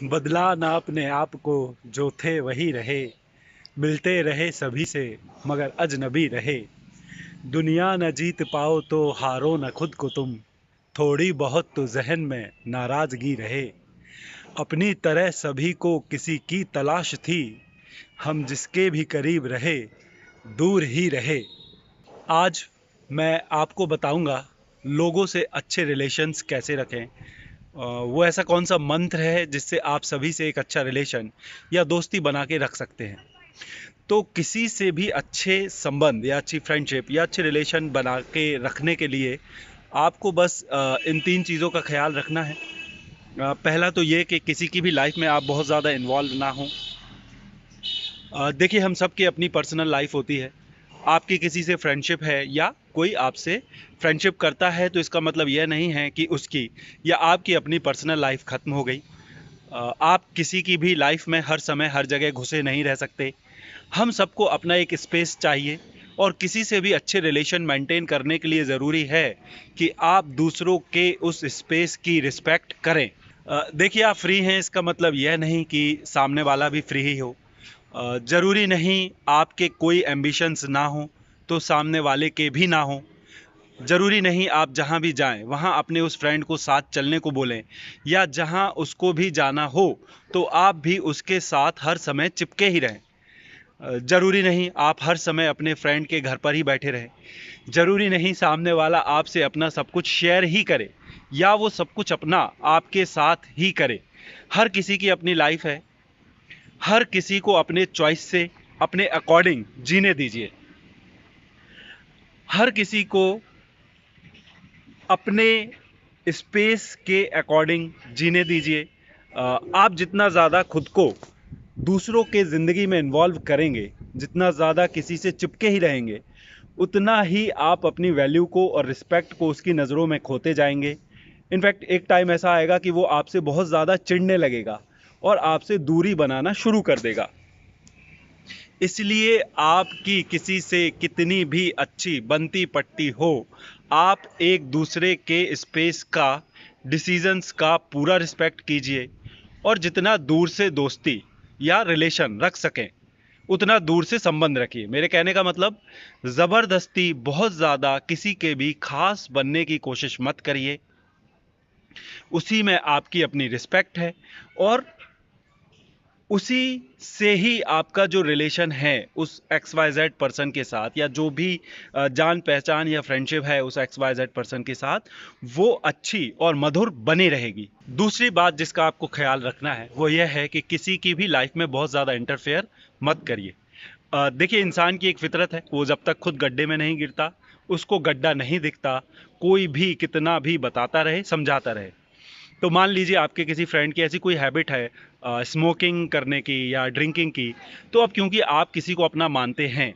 बदला ना अपने आप को, जो थे वही रहे। मिलते रहे सभी से, मगर अजनबी रहे। दुनिया न जीत पाओ तो हारो न खुद को तुम। थोड़ी बहुत तो जहन में नाराजगी रहे। अपनी तरह सभी को किसी की तलाश थी। हम जिसके भी करीब रहे, दूर ही रहे। आज मैं आपको बताऊंगा लोगों से अच्छे रिलेशंस कैसे रखें। वो ऐसा कौन सा मंत्र है जिससे आप सभी से एक अच्छा रिलेशन या दोस्ती बना के रख सकते हैं। तो किसी से भी अच्छे संबंध या अच्छी फ्रेंडशिप या अच्छे रिलेशन बना के रखने के लिए आपको बस इन तीन चीज़ों का ख्याल रखना है। पहला तो ये कि किसी की भी लाइफ में आप बहुत ज़्यादा इन्वॉल्व ना हो। देखिए, हम सब की अपनी पर्सनल लाइफ होती है। आपकी किसी से फ्रेंडशिप है या कोई आपसे फ्रेंडशिप करता है तो इसका मतलब यह नहीं है कि उसकी या आपकी अपनी पर्सनल लाइफ ख़त्म हो गई। आप किसी की भी लाइफ में हर समय हर जगह घुसे नहीं रह सकते। हम सबको अपना एक स्पेस चाहिए और किसी से भी अच्छे रिलेशन मेंटेन करने के लिए ज़रूरी है कि आप दूसरों के उस स्पेस की रिस्पेक्ट करें। देखिए, आप फ्री हैं इसका मतलब यह नहीं कि सामने वाला भी फ्री ही हो। ज़रूरी नहीं आपके कोई एम्बिशंस ना हो तो सामने वाले के भी ना हो। ज़रूरी नहीं आप जहाँ भी जाएं वहाँ अपने उस फ्रेंड को साथ चलने को बोलें, या जहाँ उसको भी जाना हो तो आप भी उसके साथ हर समय चिपके ही रहें। ज़रूरी नहीं आप हर समय अपने फ्रेंड के घर पर ही बैठे रहें। ज़रूरी नहीं सामने वाला आपसे अपना सब कुछ शेयर ही करे या वो सब कुछ अपना आपके साथ ही करे। हर किसी की अपनी लाइफ है। हर किसी को अपने चॉइस से अपने अकॉर्डिंग जीने दीजिए। हर किसी को अपने स्पेस के अकॉर्डिंग जीने दीजिए। आप जितना ज़्यादा खुद को दूसरों के ज़िंदगी में इन्वॉल्व करेंगे, जितना ज़्यादा किसी से चिपके ही रहेंगे, उतना ही आप अपनी वैल्यू को और रिस्पेक्ट को उसकी नज़रों में खोते जाएंगे। इनफैक्ट एक टाइम ऐसा आएगा कि वो आपसे बहुत ज़्यादा चिढ़ने लगेगा और आपसे दूरी बनाना शुरू कर देगा। इसलिए आपकी किसी से कितनी भी अच्छी बनती पट्टी हो, आप एक दूसरे के स्पेस का, डिसीजंस का पूरा रिस्पेक्ट कीजिए और जितना दूर से दोस्ती या रिलेशन रख सकें उतना दूर से संबंध रखिए। मेरे कहने का मतलब, ज़बरदस्ती बहुत ज़्यादा किसी के भी खास बनने की कोशिश मत करिए। उसी में आपकी अपनी रिस्पेक्ट है और उसी से ही आपका जो रिलेशन है उस एक्स वाई जेड पर्सन के साथ, या जो भी जान पहचान या फ्रेंडशिप है उस एक्स वाई जेड पर्सन के साथ, वो अच्छी और मधुर बनी रहेगी। दूसरी बात जिसका आपको ख्याल रखना है वो यह है कि किसी की भी लाइफ में बहुत ज़्यादा इंटरफेयर मत करिए। देखिए, इंसान की एक फितरत है, वो जब तक खुद गड्ढे में नहीं गिरता उसको गड्ढा नहीं दिखता। कोई भी कितना भी बताता रहे, समझाता रहे। तो मान लीजिए आपके किसी फ्रेंड की ऐसी कोई हैबिट है स्मोकिंग करने की या ड्रिंकिंग की, तो अब क्योंकि आप किसी को अपना मानते हैं,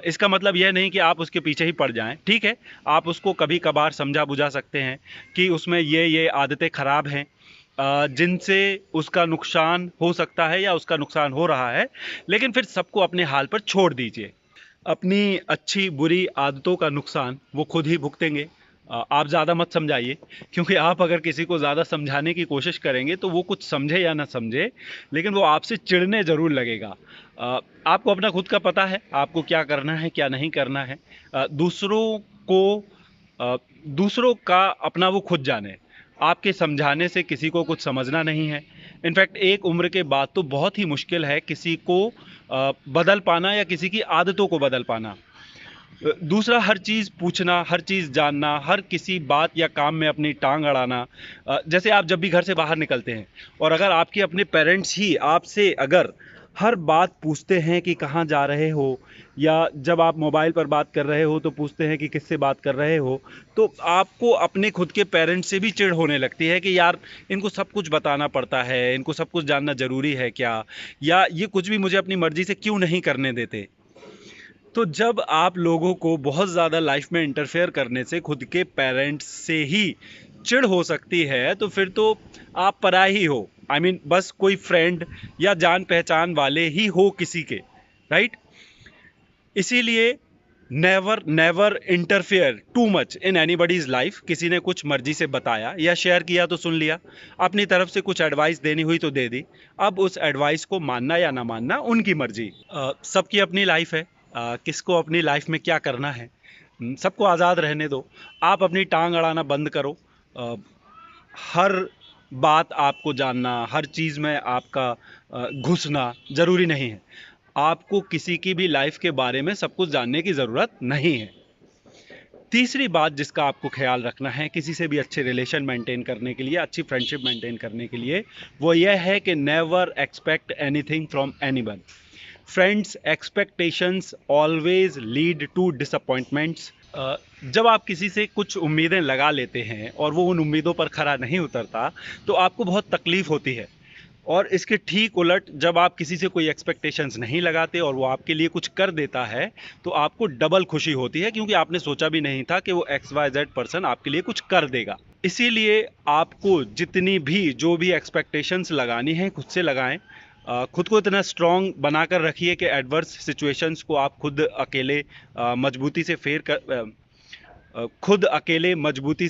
इसका मतलब यह नहीं कि आप उसके पीछे ही पड़ जाएं। ठीक है, आप उसको कभी कभार समझा बुझा सकते हैं कि उसमें ये आदतें ख़राब हैं जिनसे उसका नुकसान हो सकता है या उसका नुकसान हो रहा है। लेकिन फिर सबको अपने हाल पर छोड़ दीजिए। अपनी अच्छी बुरी आदतों का नुकसान वो खुद ही भुगतेंगे। आप ज़्यादा मत समझाइए, क्योंकि आप अगर किसी को ज़्यादा समझाने की कोशिश करेंगे तो वो कुछ समझे या ना समझे, लेकिन वो आपसे चिढ़ने ज़रूर लगेगा। आपको अपना खुद का पता है आपको क्या करना है क्या नहीं करना है। को दूसरों का अपना वो खुद जाने। आपके समझाने से किसी को कुछ समझना नहीं है। इनफैक्ट एक उम्र के बाद तो बहुत ही मुश्किल है किसी को बदल पाना या किसी की आदतों को बदल पाना। दूसरा, हर चीज़ पूछना, हर चीज़ जानना, हर किसी बात या काम में अपनी टांग अड़ाना। जैसे आप जब भी घर से बाहर निकलते हैं और अगर आपके अपने पेरेंट्स ही आपसे अगर हर बात पूछते हैं कि कहाँ जा रहे हो, या जब आप मोबाइल पर बात कर रहे हो तो पूछते हैं कि किससे बात कर रहे हो, तो आपको अपने खुद के पेरेंट्स से भी चिढ़ होने लगती है कि यार, इनको सब कुछ बताना पड़ता है, इनको सब कुछ जानना ज़रूरी है क्या, या ये कुछ भी मुझे अपनी मर्ज़ी से क्यों नहीं करने देते। तो जब आप लोगों को बहुत ज़्यादा लाइफ में इंटरफेयर करने से खुद के पेरेंट्स से ही चिढ़ हो सकती है, तो फिर तो आप पराए ही हो। आई मीन, बस कोई फ्रेंड या जान पहचान वाले ही हो किसी के, राइट। इसीलिए never never interfere too much in anybody's life. किसी ने कुछ मर्जी से बताया या शेयर किया तो सुन लिया, अपनी तरफ से कुछ एडवाइस देनी हुई तो दे दी। अब उस एडवाइस को मानना या ना मानना उनकी मर्जी। सबकी अपनी लाइफ है, किसको अपनी लाइफ में क्या करना है सबको आज़ाद रहने दो। आप अपनी टांग अड़ाना बंद करो। हर बात आपको जानना, हर चीज़ में आपका घुसना ज़रूरी नहीं है। आपको किसी की भी लाइफ के बारे में सब कुछ जानने की ज़रूरत नहीं है। तीसरी बात जिसका आपको ख्याल रखना है किसी से भी अच्छे रिलेशन मेंटेन करने के लिए, अच्छी फ्रेंडशिप मेंटेन करने के लिए, वो यह है कि never expect anything from anyone. Friends, expectations always lead to disappointments. जब आप किसी से कुछ उम्मीदें लगा लेते हैं और वो उन उम्मीदों पर खरा नहीं उतरता तो आपको बहुत तकलीफ होती है। और इसके ठीक उलट जब आप किसी से कोई एक्सपेक्टेशंस नहीं लगाते और वो आपके लिए कुछ कर देता है तो आपको डबल खुशी होती है, क्योंकि आपने सोचा भी नहीं था कि वो XYZ पर्सन आपके लिए कुछ कर देगा। इसीलिए आपको जितनी भी जो भी एक्सपेक्टेशंस लगानी है खुद से लगाएं। खुद को इतना स्ट्रांग बनाकर रखिए कि एडवर्स सिचुएशंस को आप खुद अकेले मजबूती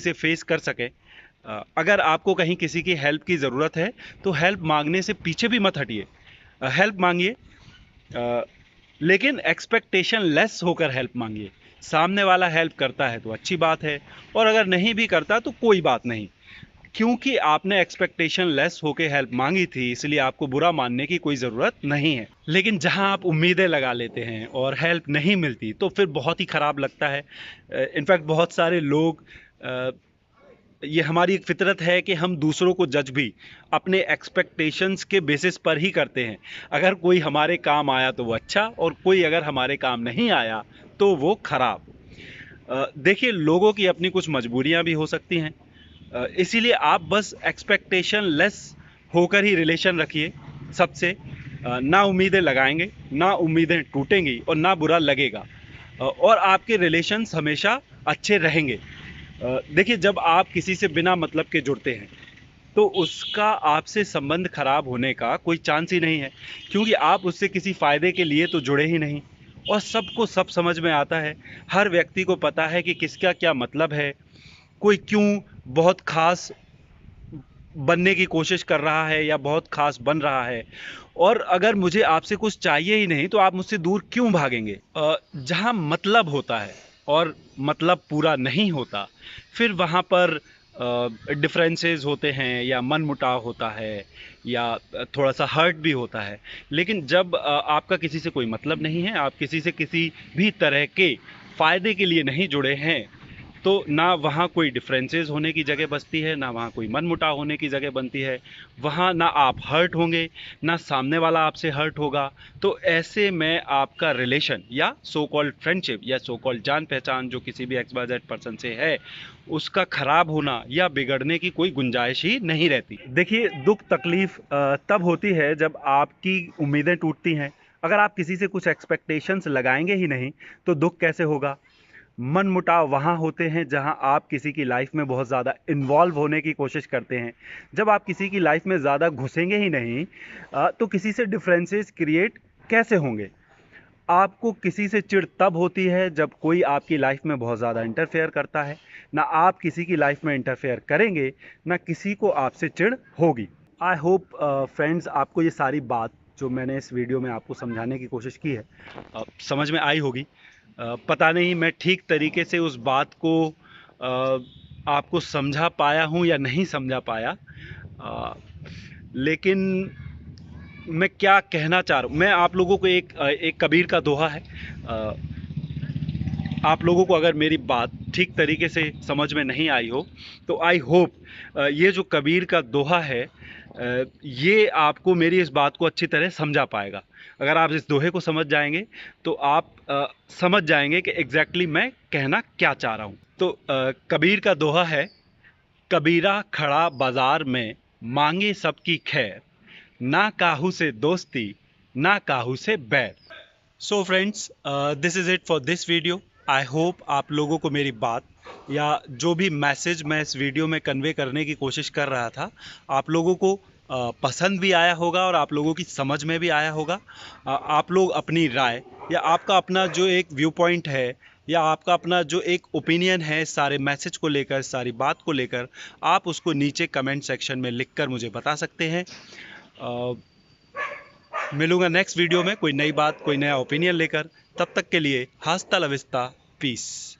से फेस कर सकें। अगर आपको कहीं किसी की हेल्प की ज़रूरत है तो हेल्प मांगने से पीछे भी मत हटिए। हेल्प मांगिए, लेकिन एक्सपेक्टेशन लेस होकर हेल्प मांगिए। सामने वाला हेल्प करता है तो अच्छी बात है, और अगर नहीं भी करता तो कोई बात नहीं, क्योंकि आपने एक्सपेक्टेशन लेस होकर हेल्प मांगी थी, इसलिए आपको बुरा मानने की कोई ज़रूरत नहीं है। लेकिन जहां आप उम्मीदें लगा लेते हैं और हेल्प नहीं मिलती तो फिर बहुत ही ख़राब लगता है। इनफैक्ट बहुत सारे लोग, ये हमारी एक फितरत है कि हम दूसरों को जज भी अपने एक्सपेक्टेशंस के बेसिस पर ही करते हैं। अगर कोई हमारे काम आया तो वो अच्छा, और कोई अगर हमारे काम नहीं आया तो वो खराब। देखिए, लोगों की अपनी कुछ मजबूरियां भी हो सकती हैं, इसीलिए आप बस एक्सपेक्टेशन लेस होकर ही रिलेशन रखिए सबसे। ना उम्मीदें लगाएंगे, ना उम्मीदें टूटेंगी और ना बुरा लगेगा, और आपके रिलेशंस हमेशा अच्छे रहेंगे। देखिए, जब आप किसी से बिना मतलब के जुड़ते हैं तो उसका आपसे संबंध खराब होने का कोई चांस ही नहीं है, क्योंकि आप उससे किसी फ़ायदे के लिए तो जुड़े ही नहीं। और सबको सब समझ में आता है, हर व्यक्ति को पता है कि किसका क्या मतलब है, कोई क्यों बहुत ख़ास बनने की कोशिश कर रहा है या बहुत ख़ास बन रहा है। और अगर मुझे आपसे कुछ चाहिए ही नहीं तो आप मुझसे दूर क्यों भागेंगे? जहाँ मतलब होता है और मतलब पूरा नहीं होता, फिर वहाँ पर डिफरेंसेस होते हैं या मनमुटाव होता है या थोड़ा सा हर्ट भी होता है। लेकिन जब आपका किसी से कोई मतलब नहीं है, आप किसी से किसी भी तरह के फ़ायदे के लिए नहीं जुड़े हैं, तो ना वहाँ कोई डिफरेंसेस होने की जगह बचती है, ना वहाँ कोई मनमुटाव होने की जगह बनती है। वहाँ ना आप हर्ट होंगे, ना सामने वाला आपसे हर्ट होगा। तो ऐसे में आपका रिलेशन या सो कॉल्ड फ्रेंडशिप या सो कॉल्ड जान पहचान जो किसी भी XYZ पर्सन से है, उसका खराब होना या बिगड़ने की कोई गुंजाइश ही नहीं रहती। देखिए, दुख तकलीफ तब होती है जब आपकी उम्मीदें टूटती हैं। अगर आप किसी से कुछ एक्सपेक्टेशंस लगाएंगे ही नहीं तो दुख कैसे होगा? मनमुटाव वहाँ होते हैं जहाँ आप किसी की लाइफ में बहुत ज़्यादा इन्वॉल्व होने की कोशिश करते हैं। जब आप किसी की लाइफ में ज़्यादा घुसेंगे ही नहीं तो किसी से डिफरेंसेस क्रिएट कैसे होंगे? आपको किसी से चिढ़ तब होती है जब कोई आपकी लाइफ में बहुत ज़्यादा इंटरफेयर करता है। ना आप किसी की लाइफ में इंटरफेयर करेंगे, ना किसी को आपसे चिढ़ होगी। आई होप फ्रेंड्स, आपको ये सारी बात जो मैंने इस वीडियो में आपको समझाने की कोशिश की है समझ में आई होगी। पता नहीं मैं ठीक तरीके से उस बात को आपको समझा पाया हूँ या नहीं समझा पाया, लेकिन मैं क्या कहना चाह रहा हूँ, मैं आप लोगों को एक कबीर का दोहा है। आप लोगों को अगर मेरी बात ठीक तरीके से समझ में नहीं आई हो तो आई होप ये जो कबीर का दोहा है ये आपको मेरी इस बात को अच्छी तरह समझा पाएगा। अगर आप इस दोहे को समझ जाएंगे तो आप समझ जाएंगे कि एग्जैक्टली मैं कहना क्या चाह रहा हूँ। तो कबीर का दोहा है, कबीरा खड़ा बाजार में मांगे सबकी खैर, ना काहू से दोस्ती ना काहू से बैर। So friends, this is it for this video. I hope आप लोगों को मेरी बात या जो भी मैसेज मैं इस वीडियो में कन्वे करने की कोशिश कर रहा था आप लोगों को पसंद भी आया होगा और आप लोगों की समझ में भी आया होगा। आप लोग अपनी राय या आपका अपना जो एक व्यू पॉइंट है या आपका अपना जो एक ओपिनियन है सारे मैसेज को लेकर, सारी बात को लेकर, आप उसको नीचे कमेंट सेक्शन में लिखकर मुझे बता सकते हैं। मिलूंगा नेक्स्ट वीडियो में कोई नई बात, कोई नया ओपिनियन लेकर। तब तक के लिए हस्ता ला विस्ता, पीस।